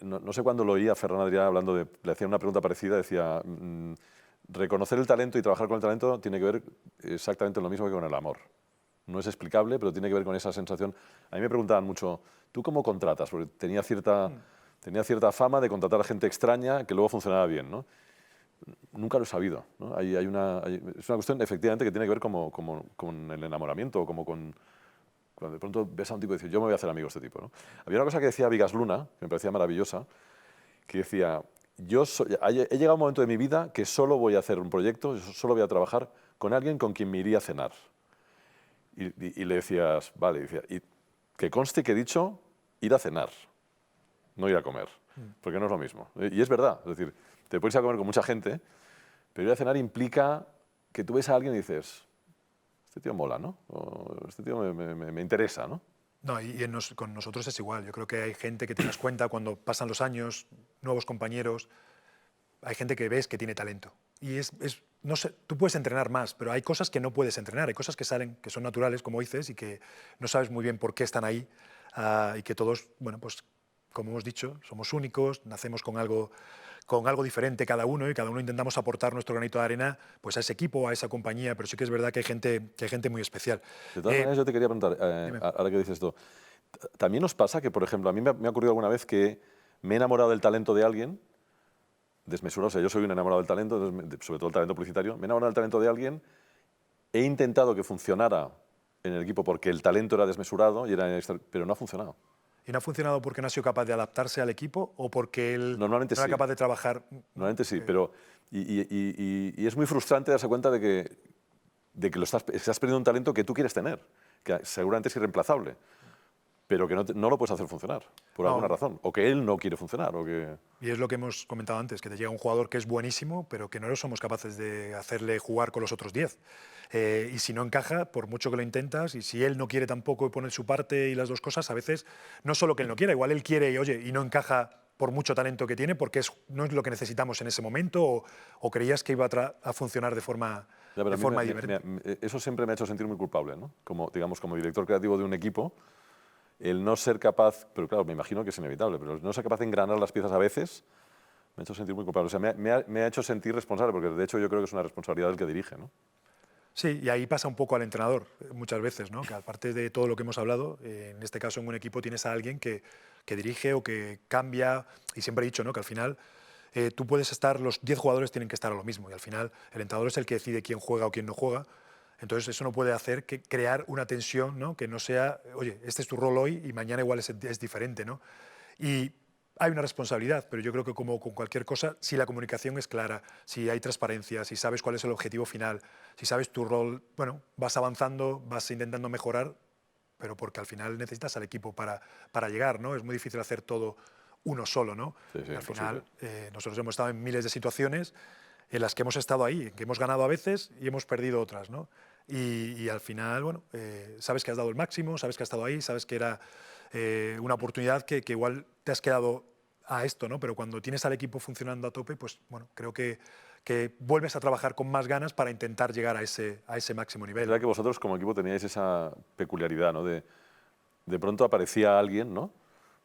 no sé cuándo lo oía a Ferran Adrià hablando le hacía una pregunta parecida, decía, reconocer el talento y trabajar con el talento tiene que ver exactamente lo mismo que con el amor. No es explicable, pero tiene que ver con esa sensación. A mí me preguntaban mucho, ¿tú cómo contratas? Porque tenía cierta fama de contratar a gente extraña que luego funcionaba bien, ¿no? Nunca lo he sabido, ¿no? Es una cuestión, efectivamente, que tiene que ver con el enamoramiento, o como con cuando de pronto ves a un tipo y dices, yo me voy a hacer amigo de este tipo, ¿no? Había una cosa que decía Vigas Luna, que me parecía maravillosa, que decía, he llegado a un momento de mi vida que solo voy a hacer un proyecto, solo voy a trabajar con alguien con quien me iría a cenar. Y le decías, vale, decía, y que conste que he dicho ir a cenar, no ir a comer, porque no es lo mismo. Y es verdad, es decir, te puedes ir a comer con mucha gente, pero ir a cenar implica que tú ves a alguien y dices, este tío mola, ¿no? O este tío me interesa, ¿no? No, con nosotros es igual. Yo creo que hay gente que te das cuenta cuando pasan los años, nuevos compañeros, hay gente que ves que tiene talento. Y no sé, tú puedes entrenar más, pero hay cosas que no puedes entrenar, hay cosas que salen, que son naturales, como dices, y que no sabes muy bien por qué están ahí, y que todos, bueno, pues como hemos dicho, somos únicos, nacemos con algo diferente cada uno y cada uno intentamos aportar nuestro granito de arena pues a ese equipo, a esa compañía, pero sí que es verdad que hay gente muy especial. De todas maneras, yo te quería preguntar, Dime. ahora que dices esto, ¿también nos pasa que, por ejemplo, a mí me ha ocurrido alguna vez que me he enamorado del talento de alguien, desmesurado, o sea, yo soy un enamorado del talento, sobre todo el talento publicitario, me he enamorado del talento de alguien, he intentado que funcionara en el equipo porque el talento era desmesurado, pero no ha funcionado. ¿Y no ha funcionado porque no ha sido capaz de adaptarse al equipo o porque él Normalmente no era sí, capaz de trabajar? ¿No? normalmente sí, pero y es muy frustrante darse cuenta de que estás perdiendo un talento que tú quieres tener, que seguramente es irreemplazable, pero que no lo puedes hacer funcionar, por alguna No, razón, o que él no quiere funcionar, o que... y es lo que hemos comentado antes, que te llega un jugador que es buenísimo, pero que no lo somos capaces de hacerle jugar con los otros 10. Y si no encaja, por mucho que lo intentas, y si él no quiere tampoco poner su parte y las dos cosas, a veces no solo que él no quiera, igual él quiere y oye, y no encaja por mucho talento que tiene, porque no es lo que necesitamos en ese momento, o creías que iba a funcionar de forma, Ya, pero de a mí forma diferente. eso siempre me ha hecho sentir muy culpable, ¿no? Como, digamos, como director creativo de un equipo, el no ser capaz, pero claro, me imagino que es inevitable, pero el no ser capaz de engranar las piezas a veces me ha hecho sentir muy culpable. O sea, me ha hecho sentir responsable, porque de hecho yo creo que es una responsabilidad del que dirige, ¿no? Sí, y ahí pasa un poco al entrenador muchas veces, ¿no? Que aparte de todo lo que hemos hablado, en este caso en un equipo tienes a alguien que dirige o que cambia, y siempre he dicho, ¿no? Que al final tú puedes estar, los 10 jugadores tienen que estar a lo mismo, y al final el entrenador es el que decide quién juega o quién no juega, entonces eso no puede hacer que crear una tensión, ¿no? Que no sea, oye, este es tu rol hoy y mañana igual es diferente, ¿no? Y hay una responsabilidad, pero yo creo que como con cualquier cosa, si la comunicación es clara, si hay transparencia, si sabes cuál es el objetivo final, si sabes tu rol, bueno, vas avanzando, vas intentando mejorar, pero porque al final necesitas al equipo para llegar, ¿no? Es muy difícil hacer todo uno solo, ¿no? Sí, sí, Y al imposible. final nosotros hemos estado en miles de situaciones en las que hemos estado ahí, en que hemos ganado a veces y hemos perdido otras, ¿no? Y al final, bueno, sabes que has dado el máximo, sabes que has estado ahí, sabes que era una oportunidad que igual te has quedado a esto, ¿no? Pero cuando tienes al equipo funcionando a tope, pues bueno, creo que que vuelves a trabajar con más ganas para intentar llegar a ese máximo Es nivel. verdad que vosotros como equipo teníais esa peculiaridad, ¿no? De pronto aparecía alguien, ¿no?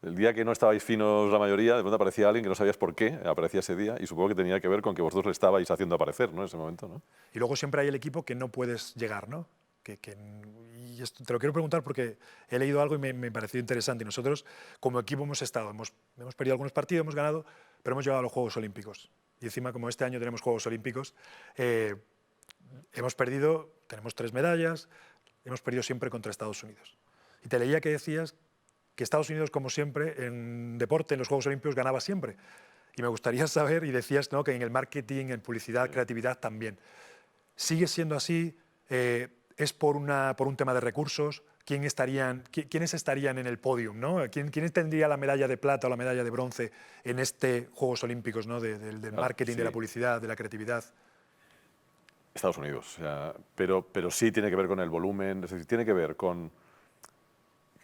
El día que no estabais finos la mayoría, de pronto aparecía alguien que no sabías por qué aparecía ese día y supongo que tenía que ver con que vosotros le estabais haciendo aparecer, ¿no? En ese momento, ¿no? Y luego siempre hay el equipo que no puedes llegar, ¿no? Y esto te lo quiero preguntar porque he leído algo y me pareció interesante. Y nosotros, como equipo, hemos perdido algunos partidos, hemos ganado, pero hemos llegado a los Juegos Olímpicos. Y encima, como este año tenemos Juegos Olímpicos, hemos perdido, tenemos 3 medallas, hemos perdido siempre contra Estados Unidos. Y te leía que decías que Estados Unidos, como siempre, en deporte, en los Juegos Olímpicos, ganaba siempre. Y me gustaría saber, y decías, ¿no?, que en el marketing, en publicidad, creatividad también. ¿Sigue siendo así? ¿Es por un tema de recursos? ¿Quiénes estarían en el podium, ¿no? ¿Quién tendría la medalla de plata o la medalla de bronce en este Juegos Olímpicos, ¿no?, del marketing, sí. de la publicidad, de la creatividad? Estados Unidos, o sea, pero sí tiene que ver con el volumen, es decir, tiene que ver con,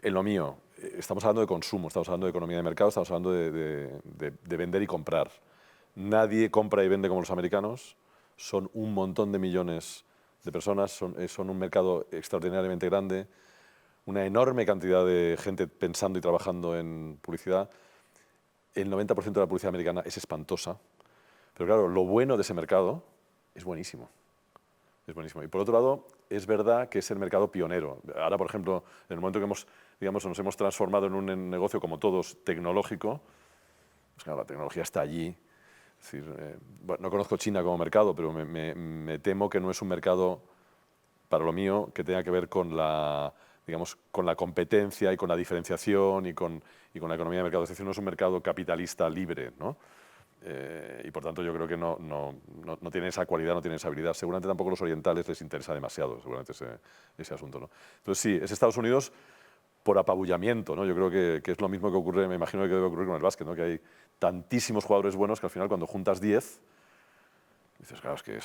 en lo mío, estamos hablando de consumo, estamos hablando de economía de mercado, estamos hablando de vender y comprar. Nadie compra y vende como los americanos, son un montón de millones de personas, son un mercado extraordinariamente grande, una enorme cantidad de gente pensando y trabajando en publicidad. El 90% de la publicidad americana es espantosa, pero claro, lo bueno de ese mercado es buenísimo. Es buenísimo. Y por otro lado, es verdad que es el mercado pionero. Ahora, por ejemplo, en el momento que nos hemos transformado en un negocio como todos tecnológico, pues claro, la tecnología está allí. Es decir, bueno, no conozco China como mercado, pero me temo que no es un mercado, para lo mío, que tenga que ver con la, digamos, con la competencia y con la diferenciación y con la economía de mercado. Es decir, no es un mercado capitalista libre, ¿no? Y por tanto yo creo que no tiene esa cualidad, no tiene esa habilidad. Seguramente tampoco a los orientales les interesa demasiado seguramente ese asunto, ¿no? Entonces sí, es Estados Unidos por apabullamiento, ¿no? Yo creo que es lo mismo que ocurre, me imagino que debe ocurrir con el básquet, ¿no? Que hay tantísimos jugadores buenos que al final cuando juntas 10, dices, claro, es que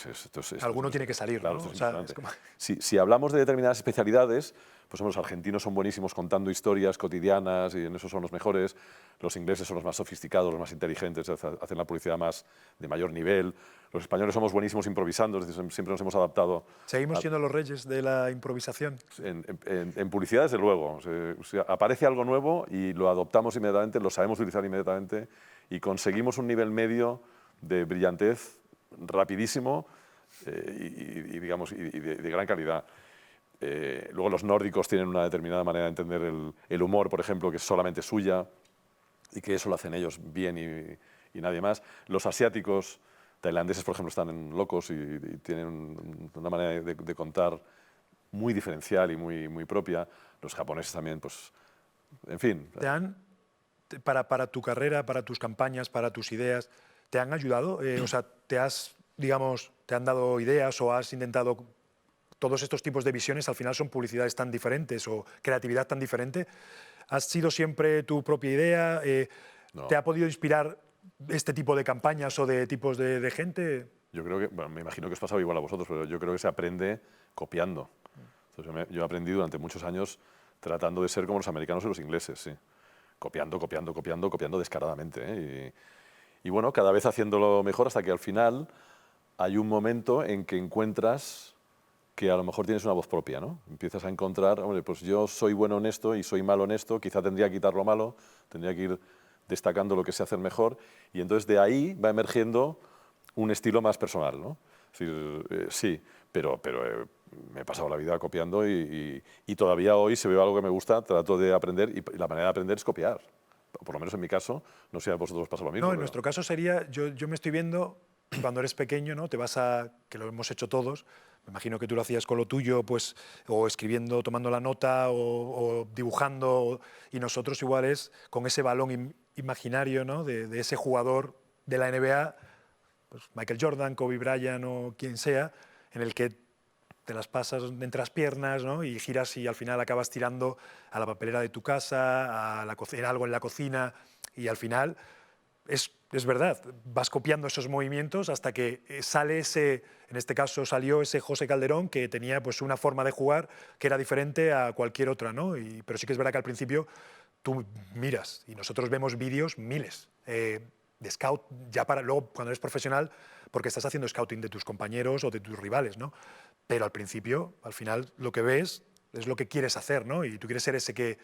Alguno tiene que salir, claro, ¿no? esto es O sea, impresionante. es como... Si hablamos de determinadas especialidades, pues los argentinos son buenísimos contando historias cotidianas y en eso son los mejores, los ingleses son los más sofisticados, los más inteligentes, hacen la publicidad más de mayor nivel, los españoles somos buenísimos improvisando, es decir, siempre nos hemos adaptado. Seguimos siendo los reyes de la improvisación. En publicidad, desde luego. O sea, aparece algo nuevo y lo adoptamos inmediatamente, lo sabemos utilizar inmediatamente y conseguimos un nivel medio de brillantez rapidísimo digamos, de gran calidad. Luego los nórdicos tienen una determinada manera de entender el humor, por ejemplo, que es solamente suya y que eso lo hacen ellos bien y nadie más. Los asiáticos, tailandeses, por ejemplo, están locos y tienen una manera de contar muy diferencial y muy propia. Los japoneses también, pues, en fin. Para tu carrera, para tus campañas, para tus ideas, ¿te han ayudado? O sea, ¿te han dado ideas o has intentado... Todos estos tipos de visiones al final son publicidades tan diferentes o creatividad tan diferente. ¿Has sido siempre tu propia idea? No. ¿Te ha podido inspirar este tipo de campañas o de tipos de gente? Yo creo que, bueno, me imagino que os pasaba igual a vosotros, pero yo creo que se aprende copiando. Entonces, yo aprendí durante muchos años tratando de ser como los americanos y los ingleses, sí. Copiando descaradamente, ¿eh? Y bueno, cada vez haciéndolo mejor hasta que al final hay un momento en que encuentras que a lo mejor tienes una voz propia, ¿no? Empiezas a encontrar, hombre, pues yo soy bueno en esto y soy malo en esto, quizá tendría que quitar lo malo, tendría que ir destacando lo que sé hacer mejor, y entonces de ahí va emergiendo un estilo más personal, ¿no? Es decir, sí, pero me he pasado la vida copiando y todavía hoy si veo algo que me gusta, trato de aprender y la manera de aprender es copiar. Por lo menos en mi caso, no sé si a vosotros os pasa lo mismo. No, en nuestro caso sería, yo me estoy viendo, cuando eres pequeño, ¿no? Que lo hemos hecho todos, me imagino que tú lo hacías con lo tuyo, pues, o escribiendo, tomando la nota, o dibujando, y nosotros igual es con ese balón imaginario, ¿no?, de ese jugador de la NBA, pues Michael Jordan, Kobe Bryant o quien sea, en el que te las pasas entre las piernas, ¿no?, y giras y al final acabas tirando a la papelera de tu casa, a algo en la cocina, y al final es verdad, vas copiando esos movimientos hasta que sale en este caso salió ese José Calderón que tenía pues una forma de jugar que era diferente a cualquier otra, ¿no? Pero sí que es verdad que al principio tú miras y nosotros vemos vídeos miles. de scout, ya para luego cuando eres profesional, porque estás haciendo scouting de tus compañeros o de tus rivales, ¿no? Pero al principio, al final, lo que ves es lo que quieres hacer, ¿no? Y tú quieres ser ese que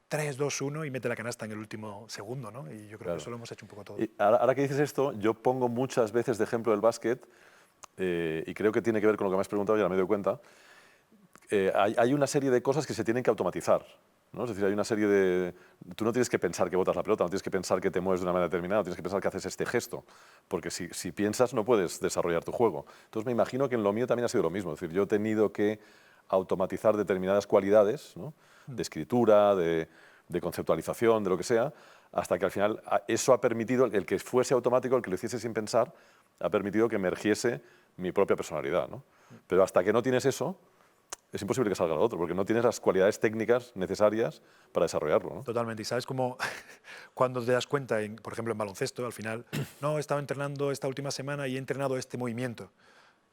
3, 2, 1 y mete la canasta en el último segundo, ¿no? Y yo creo Claro. que eso lo hemos hecho un poco todo. Y ahora que dices esto, yo pongo muchas veces de ejemplo el básquet, y creo que tiene que ver con lo que me has preguntado, ya me doy cuenta. Hay una serie de cosas que se tienen que automatizar, ¿no? Es decir, hay una serie de... Tú no tienes que pensar que botas la pelota, no tienes que pensar que te mueves de una manera determinada, tienes que pensar que haces este gesto, porque si piensas no puedes desarrollar tu juego. Entonces me imagino que en lo mío también ha sido lo mismo, es decir, yo he tenido que automatizar determinadas cualidades, ¿no? De escritura, de conceptualización, de lo que sea, hasta que al final eso ha permitido, el que fuese automático, el que lo hiciese sin pensar, ha permitido que emergiese mi propia personalidad, ¿no? Pero hasta que no tienes eso, es imposible que salga lo otro, porque no tienes las cualidades técnicas necesarias para desarrollarlo, ¿no? Totalmente. Y sabes cómo cuando te das cuenta, por ejemplo, en baloncesto, al final, no, he estado entrenando esta última semana y he entrenado este movimiento.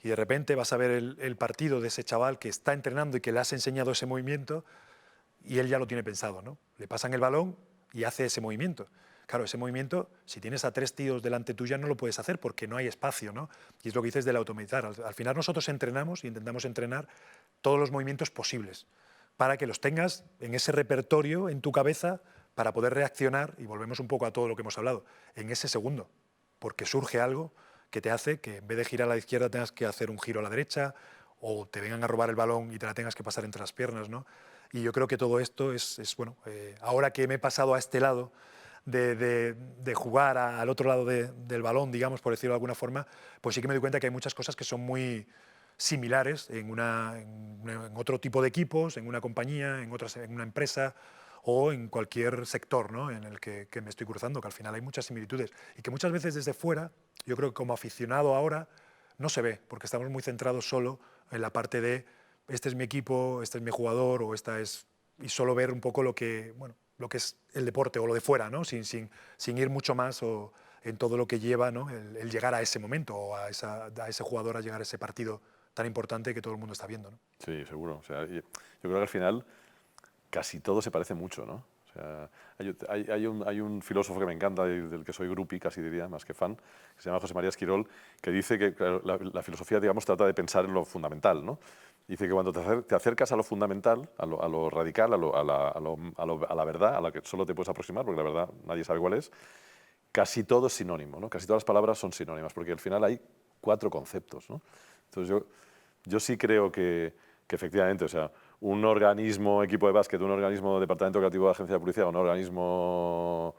Y de repente vas a ver el partido de ese chaval que está entrenando y que le has enseñado ese movimiento y él ya lo tiene pensado, ¿no? Le pasan el balón y hace ese movimiento. Claro, ese movimiento, si tienes a 3 tíos delante tuya, no lo puedes hacer porque no hay espacio, ¿no? Y es lo que dices del automatizar. Al final nosotros entrenamos y intentamos entrenar todos los movimientos posibles para que los tengas en ese repertorio, en tu cabeza, para poder reaccionar, y volvemos un poco a todo lo que hemos hablado, en ese segundo, porque surge algo que te hace que en vez de girar a la izquierda tengas que hacer un giro a la derecha, o te vengan a robar el balón y te la tengas que pasar entre las piernas, ¿no? Y yo creo que todo esto es bueno, ahora que me he pasado a este lado de jugar al otro lado del balón, digamos, por decirlo de alguna forma, pues sí que me doy cuenta que hay muchas cosas que son muy similares en otro tipo de equipos, en una compañía, en una empresa o en cualquier sector, ¿no? En el que me estoy cruzando, que al final hay muchas similitudes y que muchas veces desde fuera, yo creo que como aficionado ahora, no se ve, porque estamos muy centrados solo en la parte de este es mi equipo, este es mi jugador o esta es... y solo ver un poco lo que, bueno, lo que es el deporte o lo de fuera, ¿no? Sin ir mucho más o en todo lo que lleva, ¿no? El llegar a ese momento o a ese jugador a llegar a ese partido tan importante que todo el mundo está viendo, ¿no? Sí, seguro. O sea, yo creo que al final casi todo se parece mucho, ¿no? O sea, hay un filósofo que me encanta, y del que soy groupie, casi diría, más que fan, que se llama José María Esquirol, que dice que claro, la filosofía, digamos, trata de pensar en lo fundamental, ¿no? Dice que cuando te acercas a lo fundamental, a lo radical, a la verdad, a la que solo te puedes aproximar, porque la verdad nadie sabe cuál es, casi todo es sinónimo, ¿no? Casi todas las palabras son sinónimas, porque al final hay 4 conceptos, ¿no? Entonces yo sí creo que efectivamente, o sea, un organismo, equipo de básquet, un organismo, departamento creativo de agencia de publicidad, un organismo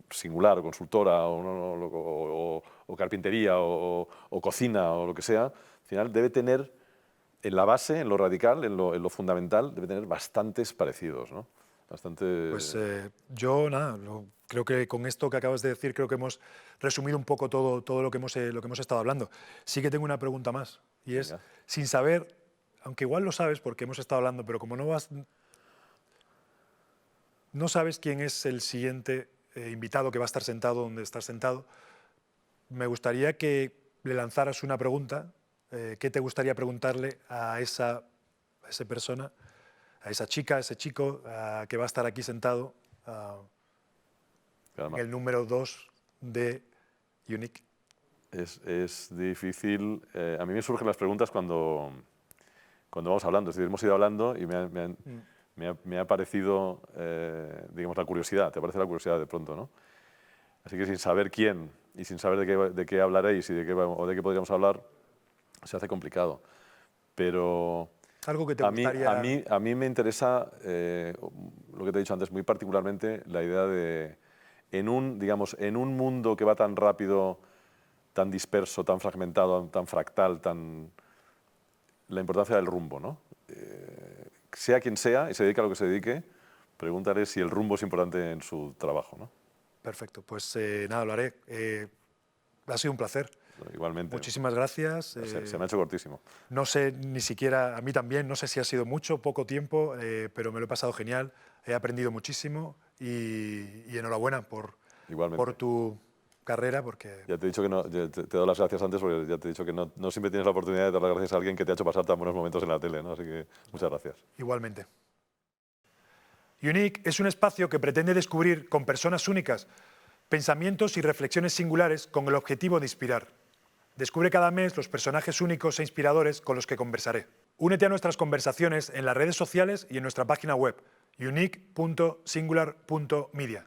singular, o consultora, o carpintería, o cocina, o lo que sea, al final debe tener en la base, en lo radical, en lo fundamental, debe tener bastantes parecidos, ¿no? Bastante... Pues yo, nada, creo que con esto que acabas de decir, creo que hemos resumido un poco todo lo que hemos estado hablando. Sí que tengo una pregunta más, y es, Venga. sin saber, aunque igual lo sabes porque hemos estado hablando, pero como no sabes quién es el siguiente invitado que va a estar sentado donde estás sentado, me gustaría que le lanzaras una pregunta. ¿Qué te gustaría preguntarle a esa persona, a esa chica, a ese chico que va a estar aquí sentado en Calma. el número 2 de Unique? Es difícil. A mí me surgen las preguntas cuando vamos hablando. Es decir, hemos ido hablando y me ha parecido, digamos, la curiosidad. Te aparece la curiosidad de pronto, ¿no? Así que sin saber quién y sin saber de qué hablaréis y o de qué podríamos hablar, se hace complicado. Pero Algo que te a gustaría... mí me interesa, lo que te he dicho antes, muy particularmente la idea de, digamos, en un mundo que va tan rápido, tan disperso, tan fragmentado, tan fractal, la importancia del rumbo, ¿no? Sea quien sea y se dedique a lo que se dedique, pregúntale si el rumbo es importante en su trabajo, ¿no? Perfecto, pues nada, lo haré. Ha sido un placer. Igualmente. Muchísimas gracias. Se me ha hecho cortísimo. No sé ni siquiera, a mí también, no sé si ha sido mucho, poco tiempo, pero me lo he pasado genial. He aprendido muchísimo y enhorabuena por Igualmente. tu carrera, porque... Ya te he dicho que no, te doy las gracias antes porque ya te he dicho que no siempre tienes la oportunidad de dar las gracias a alguien que te ha hecho pasar tan buenos momentos en la tele, ¿no? Así que muchas gracias. Igualmente. Unique es un espacio que pretende descubrir con personas únicas Pensamientos y reflexiones singulares con el objetivo de inspirar. Descubre cada mes los personajes únicos e inspiradores con los que conversaré. Únete a nuestras conversaciones en las redes sociales y en nuestra página web unique.singular.media.